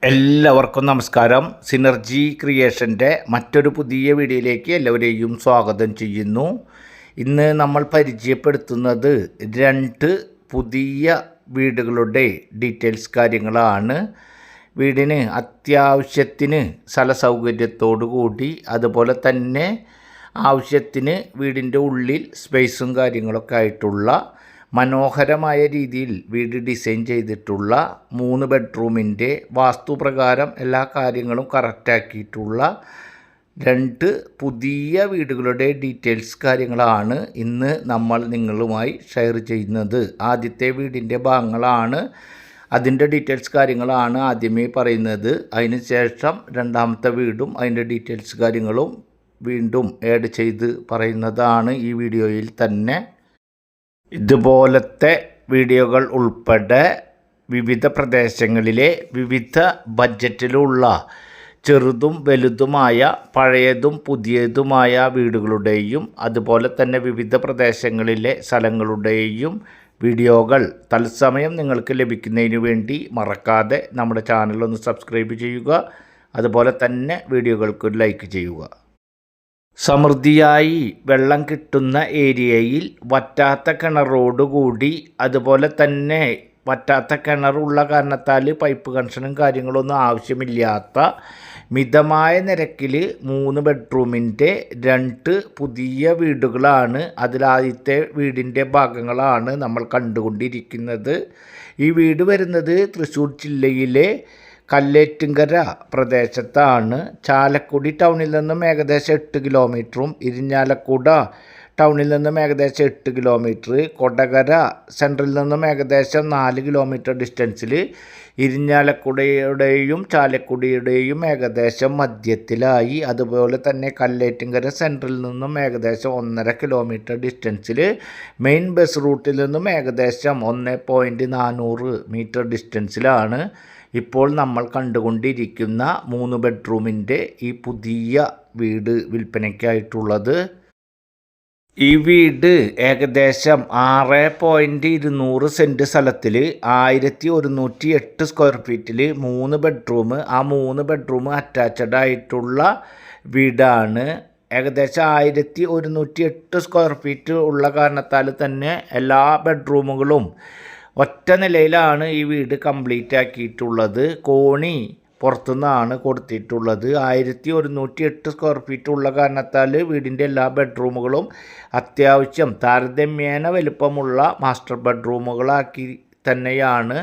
എല്ലാവർക്കും നമസ്കാരം. സിനർജി ക്രിയേഷൻ്റെ മറ്റൊരു പുതിയ വീഡിയോയിലേക്ക് എല്ലാവരെയും സ്വാഗതം ചെയ്യുന്നു. ഇന്ന് നമ്മൾ പരിചയപ്പെടുത്തുന്നത് 2 പുതിയ വീടുകളുടെ ഡീറ്റെയിൽസ് കാര്യങ്ങളാണ്. വീടിന് അത്യാവശ്യത്തിന് സ്ഥല സൗകര്യത്തോടു കൂടി, അതുപോലെ തന്നെ ആവശ്യത്തിന് വീടിൻ്റെ ഉള്ളിൽ സ്പേസും കാര്യങ്ങളൊക്കെ ആയിട്ടുള്ള മനോഹരമായ രീതിയിൽ വീട് ഡിസൈൻ ചെയ്തിട്ടുള്ള 3 ബെഡ്റൂമിൻ്റെ വാസ്തുപ്രകാരം എല്ലാ കാര്യങ്ങളും കറക്റ്റാക്കിയിട്ടുള്ള 2 പുതിയ വീടുകളുടെ ഡീറ്റെയിൽസ് കാര്യങ്ങളാണ് ഇന്ന് നമ്മൾ നിങ്ങളുമായി ഷെയർ ചെയ്യുന്നത്. ആദ്യത്തെ വീടിൻ്റെ ഭാഗങ്ങളാണ്, അതിൻ്റെ ഡീറ്റെയിൽസ് കാര്യങ്ങളാണ് ആദ്യമേ പറയുന്നത്. അതിന് ശേഷം രണ്ടാമത്തെ വീടും അതിൻ്റെ ഡീറ്റെയിൽസ് കാര്യങ്ങളും വീണ്ടും ആഡ് ചെയ്ത് പറയുന്നതാണ് ഈ വീഡിയോയിൽ തന്നെ. ഇതുപോലത്തെ വീഡിയോകൾ ഉൾപ്പെടെ വിവിധ പ്രദേശങ്ങളിലെ വിവിധ ബഡ്ജറ്റിലുള്ള ചെറുതും വലുതുമായ പഴയതും പുതിയതുമായ വീടുകളുടെയും അതുപോലെ തന്നെ വിവിധ പ്രദേശങ്ങളിലെ സ്ഥലങ്ങളുടെയും വീഡിയോകൾ തത്സമയം നിങ്ങൾക്ക് ലഭിക്കുന്നതിന് വേണ്ടി മറക്കാതെ നമ്മുടെ ചാനലൊന്ന് സബ്സ്ക്രൈബ് ചെയ്യുക. അതുപോലെ തന്നെ വീഡിയോകൾക്ക് ഒരു ലൈക്ക് ചെയ്യുക. സമൃദ്ധിയായി വെള്ളം കിട്ടുന്ന ഏരിയയിൽ വറ്റാത്ത കിണറോടുകൂടി, അതുപോലെ തന്നെ വറ്റാത്ത കിണറുള്ള കാരണത്താൽ പൈപ്പ് കണക്ഷനും കാര്യങ്ങളൊന്നും ആവശ്യമില്ലാത്ത മിതമായ നിരക്കിൽ 3 ബെഡ്റൂമിൻ്റെ 2 പുതിയ വീടുകളാണ്. അതിലാദ്യത്തെ വീടിൻ്റെ ഭാഗങ്ങളാണ് നമ്മൾ കണ്ടുകൊണ്ടിരിക്കുന്നത്. ഈ വീട് വരുന്നത് തൃശ്ശൂർ ജില്ലയിലെ കല്ലേറ്റുങ്കര പ്രദേശത്താണ്. ചാലക്കുടി ടൗണിൽ നിന്നും ഏകദേശം 8 കിലോമീറ്ററും ഇരിഞ്ഞാലക്കുട ടൗണിൽ നിന്നും ഏകദേശം 8 കിലോമീറ്റർ, കൊടകര സെൻട്രൽ നിന്നും ഏകദേശം 4 കിലോമീറ്റർ ഡിസ്റ്റൻസിൽ, ഇരിഞ്ഞാലക്കുടയുടെയും ചാലക്കുടിയുടെയും ഏകദേശം മധ്യത്തിലായി, അതുപോലെ തന്നെ കല്ലേറ്റുങ്കര സെൻട്രൽ നിന്നും ഏകദേശം 1.5 കിലോമീറ്റർ ഡിസ്റ്റൻസിൽ, മെയിൻ ബസ് റൂട്ടിൽ നിന്നും ഏകദേശം 1.400 മീറ്റർ ഡിസ്റ്റൻസിലാണ് ഇപ്പോൾ നമ്മൾ കണ്ടുകൊണ്ടിരിക്കുന്ന 3 ബെഡ്റൂമിൻ്റെ ഈ പുതിയ വീട് വിൽപ്പനയ്ക്കായിട്ടുള്ളത്. ഈ വീട് ഏകദേശം 6.200 സെൻറ്റ് സ്ഥലത്തിൽ 1108 സ്ക്വയർ ഫീറ്റിൽ 3 ബെഡ്റൂം, ആ 3 ബെഡ്റൂം അറ്റാച്ച്ഡ് ആയിട്ടുള്ള വീടാണ്. ഏകദേശം 1108 സ്ക്വയർ ഫീറ്റ് ഉള്ള കാരണത്താൽ തന്നെ എല്ലാ ബെഡ്റൂമുകളും ഒറ്റ നിലയിലാണ് ഈ വീട് കംപ്ലീറ്റ് ആക്കിയിട്ടുള്ളത്. കോണി പുറത്തുനിന്നാണ് കൊടുത്തിട്ടുള്ളത്. 1108 സ്ക്വയർ ഫീറ്റ് ഉള്ള കാരണത്താൽ വീടിൻ്റെ എല്ലാ ബെഡ്റൂമുകളും അത്യാവശ്യം താരതമ്യേന വലുപ്പമുള്ള മാസ്റ്റർ ബെഡ്റൂമുകളാക്കി തന്നെയാണ്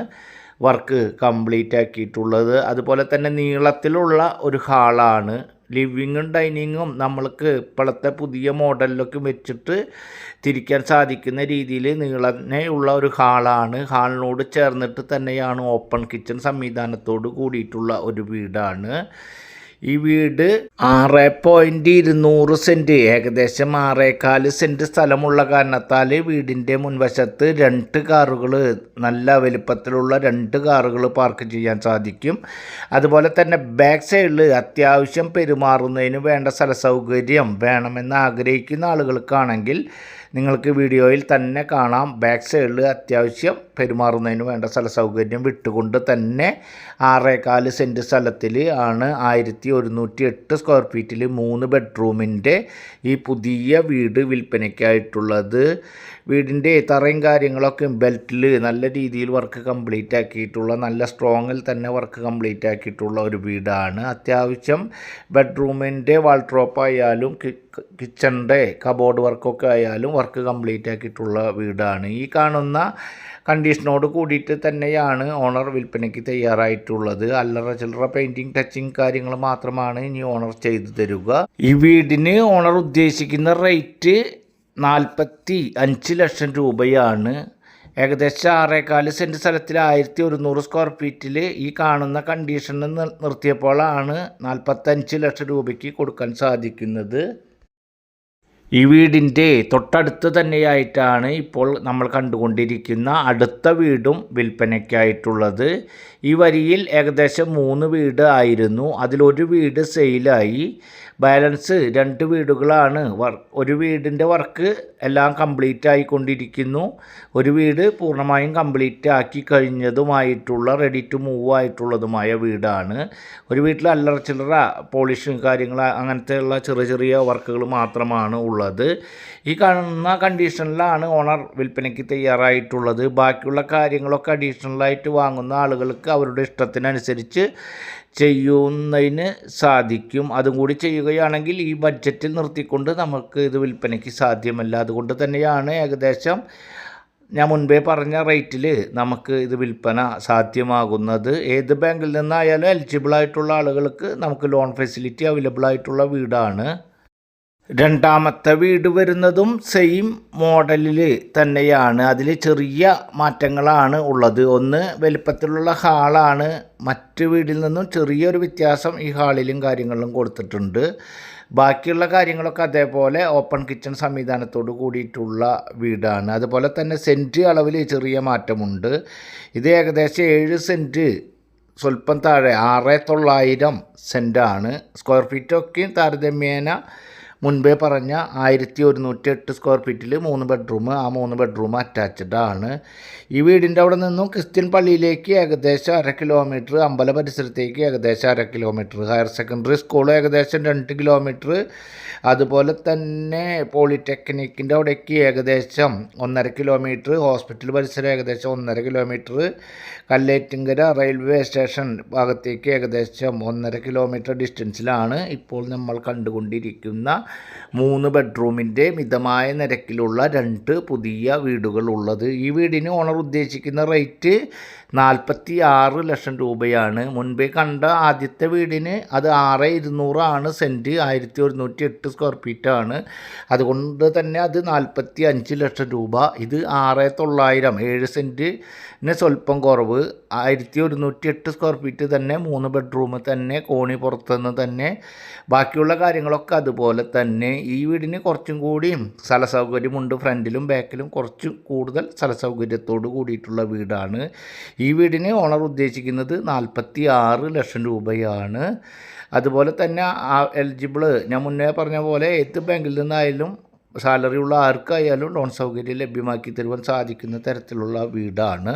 വർക്ക് കംപ്ലീറ്റ് ആക്കിയിട്ടുള്ളത്. അതുപോലെ തന്നെ നീളത്തിലുള്ള ഒരു ഹാളാണ്. ലിവിങ്ങും ഡൈനിങ്ങും നമ്മൾക്ക് ഇപ്പോഴത്തെ പുതിയ മോഡലിലൊക്കെ വെച്ചിട്ട് തിരിക്കാൻ സാധിക്കുന്ന രീതിയിൽ നീളനെയുള്ള ഒരു ഹാളാണ്. ഹാളിനോട് ചേർന്നിട്ട് തന്നെയാണ് ഓപ്പൺ കിച്ചൺ സംവിധാനത്തോട് കൂടിയിട്ടുള്ള ഒരു വീടാണ്. ഈ വീട് 6.200 സെൻറ്റ്, ഏകദേശം 6.25 സെൻറ്റ് സ്ഥലമുള്ള കാരണത്താൽ വീടിൻ്റെ മുൻവശത്ത് 2 കാറുകൾ, നല്ല വലിപ്പത്തിലുള്ള 2 കാറുകൾ പാർക്ക് ചെയ്യാൻ സാധിക്കും. അതുപോലെ തന്നെ ബാക്ക് സൈഡിൽ അത്യാവശ്യം പെരുമാറുന്നതിന് വേണ്ട സ്ഥല സൗകര്യം വേണമെന്ന് ആഗ്രഹിക്കുന്ന ആളുകൾക്കാണെങ്കിൽ നിങ്ങൾക്ക് വീഡിയോയിൽ തന്നെ കാണാം. ബാക്ക് സൈഡിൽ അത്യാവശ്യം പെരുമാറുന്നതിന് വേണ്ട സ്ഥല സൗകര്യം വിട്ടുകൊണ്ട് തന്നെ 6.25 സെൻറ്റ് സ്ഥലത്തിൽ ആണ് 1108 സ്ക്വയർ ഫീറ്റിൽ 3 ബെഡ്റൂമിൻ്റെ ഈ പുതിയ വീട് വിൽപ്പനയ്ക്കായിട്ടുള്ളത്. വീടിൻ്റെ തറയും കാര്യങ്ങളൊക്കെ ബെൽറ്റിൽ നല്ല രീതിയിൽ വർക്ക് കംപ്ലീറ്റ് ആക്കിയിട്ടുള്ള, നല്ല സ്ട്രോങ്ങിൽ തന്നെ വർക്ക് കംപ്ലീറ്റ് ആക്കിയിട്ടുള്ള ഒരു വീടാണ്. അത്യാവശ്യം ബെഡ്റൂമിൻ്റെ വാൾഡ്രോപ്പ് ആയാലും കിച്ചണിൻ്റെ കബോർഡ് വർക്കൊക്കെ ആയാലും വർക്ക് കംപ്ലീറ്റ് ആക്കിയിട്ടുള്ള വീടാണ്. ഈ കാണുന്ന കണ്ടീഷനോട് കൂടിയിട്ട് തന്നെയാണ് ഓണർ വിൽപ്പനയ്ക്ക് തയ്യാറായിട്ടുള്ളത്. അല്ലറ ചില്ലറ പെയിൻറ്റിങ് ടച്ചിങ് കാര്യങ്ങൾ മാത്രമാണ് ഇനി ഓണർ ചെയ്തു തരിക. ഈ വീടിന് ഓണർ ഉദ്ദേശിക്കുന്ന റേറ്റ് 45 ലക്ഷം രൂപയാണ്. ഏകദേശം 6.25 സെൻറ്റ് സ്ഥലത്തിൽ 1100 സ്ക്വയർ ഫീറ്റിൽ ഈ കാണുന്ന കണ്ടീഷനിൽ നിർത്തിയപ്പോഴാണ് 45 ലക്ഷം രൂപയ്ക്ക് കൊടുക്കാൻ സാധിക്കുന്നത്. ഈ വീടിൻ്റെ തൊട്ടടുത്ത് തന്നെയായിട്ടാണ് ഇപ്പോൾ നമ്മൾ കണ്ടുകൊണ്ടിരിക്കുന്ന അടുത്ത വീടും വിൽപ്പനയ്ക്കായിട്ടുള്ളത്. ഈ വരിയിൽ ഏകദേശം 3 വീട് ആയിരുന്നു. അതിലൊരു വീട് സെയിലായി. ബാലൻസ് 2 വീടുകളാണ്. ഒരു വീടിൻ്റെ വർക്ക് എല്ലാം കംപ്ലീറ്റ് ആയിക്കൊണ്ടിരിക്കുന്നു. ഒരു വീട് പൂർണ്ണമായും കംപ്ലീറ്റ് ആക്കി കഴിഞ്ഞതുമായിട്ടുള്ള റെഡി ടു മൂവ് ആയിട്ടുള്ളതുമായ വീടാണ്. ഒരു വീട്ടിൽ അല്ലറ ചില്ലറ പോളിഷും കാര്യങ്ങൾ അങ്ങനത്തെയുള്ള ചെറിയ വർക്കുകൾ മാത്രമാണ് ഉള്ളത്. ഈ കാണുന്ന കണ്ടീഷനിലാണ് ഓണർ വിൽപ്പനയ്ക്ക് തയ്യാറായിട്ടുള്ളത്. ബാക്കിയുള്ള കാര്യങ്ങളൊക്കെ അഡീഷണലായിട്ട് വാങ്ങുന്ന ആളുകൾക്ക് അവരുടെ ഇഷ്ടത്തിനനുസരിച്ച് ചെയ്യുന്നതിന് സാധിക്കും. അതും കൂടി ചെയ്യുകയാണെങ്കിൽ ഈ ബഡ്ജറ്റിൽ നിർത്തിക്കൊണ്ട് നമുക്ക് ഇത് വിൽപ്പനയ്ക്ക് സാധ്യമല്ല. അതുകൊണ്ട് തന്നെയാണ് ഏകദേശം ഞാൻ മുൻപേ പറഞ്ഞ റേറ്റിൽ നമുക്ക് ഇത് വിൽപ്പന സാധ്യമാകുന്നത്. ഏത് ബാങ്കിൽ നിന്നായാലും എലിജിബിൾ ആയിട്ടുള്ള ആളുകൾക്ക് നമുക്ക് ലോൺ ഫെസിലിറ്റി അവൈലബിൾ ആയിട്ടുള്ള വീടാണ്. രണ്ടാമത്തെ വീട് വരുന്നതും സെയിം മോഡലിൽ തന്നെയാണ്. അതിൽ ചെറിയ മാറ്റങ്ങളാണ് ഉള്ളത്. ഒന്ന് വലിപ്പത്തിലുള്ള ഹാളാണ്. മറ്റ് വീടിൽ നിന്നും ചെറിയൊരു വ്യത്യാസം ഈ ഹാളിലും കാര്യങ്ങളിലും കൊടുത്തിട്ടുണ്ട്. ബാക്കിയുള്ള കാര്യങ്ങളൊക്കെ അതേപോലെ ഓപ്പൺ കിച്ചൺ സംവിധാനത്തോട് കൂടിയിട്ടുള്ള വീടാണ്. അതുപോലെ തന്നെ സെൻറ്റ് അളവിൽ ചെറിയ മാറ്റമുണ്ട്. ഇത് ഏകദേശം 7 സെൻറ്റ് സ്വല്പം താഴെ 6,900 സെൻറ്റാണ്. സ്ക്വയർ ഫീറ്റൊക്കെയും താരതമ്യേന മുൻപേ പറഞ്ഞ 1,108 സ്ക്വയർ ഫീറ്റിൽ 3 ബെഡ്റൂം, ആ 3 ബെഡ്റൂം അറ്റാച്ച്ഡ് ആണ്. ഈ വീടിൻ്റെ അവിടെ നിന്നും ക്രിസ്ത്യൻ പള്ളിയിലേക്ക് ഏകദേശം 1/2 കിലോമീറ്റർ, അമ്പല പരിസരത്തേക്ക് ഏകദേശം 1/2 കിലോമീറ്റർ, ഹയർ സെക്കൻഡറി സ്കൂൾ ഏകദേശം 2 കിലോമീറ്റർ, അതുപോലെ തന്നെ പോളിടെക്നിക്കിൻ്റെ അവിടേക്ക് ഏകദേശം 1.5 കിലോമീറ്റർ, ഹോസ്പിറ്റൽ പരിസരം ഏകദേശം 1.5 കിലോമീറ്റർ, കല്ലേറ്റുങ്കര റെയിൽവേ സ്റ്റേഷൻ ഭാഗത്തേക്ക് ഏകദേശം 1.5 കിലോമീറ്റർ ഡിസ്റ്റൻസിലാണ് ഇപ്പോൾ നമ്മൾ കണ്ടുകൊണ്ടിരിക്കുന്ന 3 ബെഡ്റൂമിൻ്റെ മിതമായ നിരക്കിലുള്ള 2 പുതിയ വീടുകൾ ഉള്ളത്. ഈ വീടിന് ഓണർ ഉദ്ദേശിക്കുന്ന റേറ്റ് 46 ലക്ഷം രൂപയാണ്. മുൻപേ കണ്ട ആദ്യത്തെ വീടിന് അത് 6,200 ആണ് സെൻറ്റ്, 1,108 സ്ക്വയർ ഫീറ്റാണ്. അതുകൊണ്ട് തന്നെ അത് 45 ലക്ഷം രൂപ. ഇത് 6,900, 7 സെൻറ്റിന് സ്വല്പം കുറവ്, 1,108 സ്ക്വയർ ഫീറ്റ് തന്നെ, 3 ബെഡ്റൂം തന്നെ, കോണി പുറത്തുനിന്ന് തന്നെ, ബാക്കിയുള്ള കാര്യങ്ങളൊക്കെ അതുപോലെ തന്നെ. ഈ വീടിന് കുറച്ചും കൂടി സ്ഥല സൗകര്യമുണ്ട്. ഫ്രണ്ടിലും ബാക്കിലും കുറച്ച് കൂടുതൽ സ്ഥല സൗകര്യത്തോട് കൂടിയിട്ടുള്ള വീടാണ്. ഈ വീടിന് ഓണർ ഉദ്ദേശിക്കുന്നത് 46 ലക്ഷം രൂപയാണ്. അതുപോലെ തന്നെ എലിജിബിൾ, ഞാൻ മുന്നേ പറഞ്ഞ പോലെ ഏത് ബാങ്കിൽ നിന്നായാലും സാലറി ഉള്ള ആർക്കായാലും ലോൺ സൗകര്യം ലഭ്യമാക്കി തരുവാൻ സാധിക്കുന്ന തരത്തിലുള്ള വീടാണ്.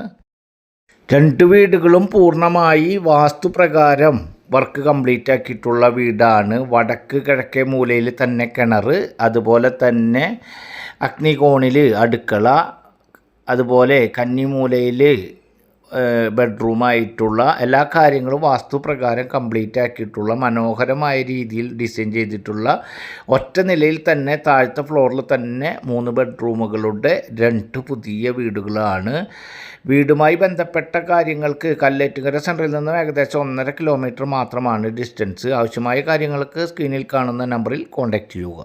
2 വീടുകളും പൂർണ്ണമായി വാസ്തുപ്രകാരം വർക്ക് കംപ്ലീറ്റ് ആക്കിയിട്ടുള്ള വീടാണ്. വടക്ക് കിഴക്കേ മൂലയിൽ തന്നെ കിണർ, അതുപോലെ തന്നെ അഗ്നികോണിൽ അടുക്കള, അതുപോലെ കന്നിമൂലയിൽ ബെഡ്റൂമായിട്ടുള്ള എല്ലാ കാര്യങ്ങളും വാസ്തുപ്രകാരം കംപ്ലീറ്റ് ആക്കിയിട്ടുള്ള മനോഹരമായ രീതിയിൽ ഡിസൈൻ ചെയ്തിട്ടുള്ള ഒറ്റ നിലയിൽ തന്നെ താഴത്തെ ഫ്ലോറിൽ തന്നെ 3 ബെഡ്റൂമുകളുടെ 2 പുതിയ വീടുകളാണ്. വീടുമായി ബന്ധപ്പെട്ട കാര്യങ്ങൾക്ക് കല്ലേറ്റുകര സെൻറ്ററിൽ നിന്നും ഏകദേശം 1.5 കിലോമീറ്റർ മാത്രമാണ് ഡിസ്റ്റൻസ്. ആവശ്യമായ കാര്യങ്ങൾക്ക് സ്ക്രീനിൽ കാണുന്ന നമ്പറിൽ കോൺടാക്റ്റ് ചെയ്യുക.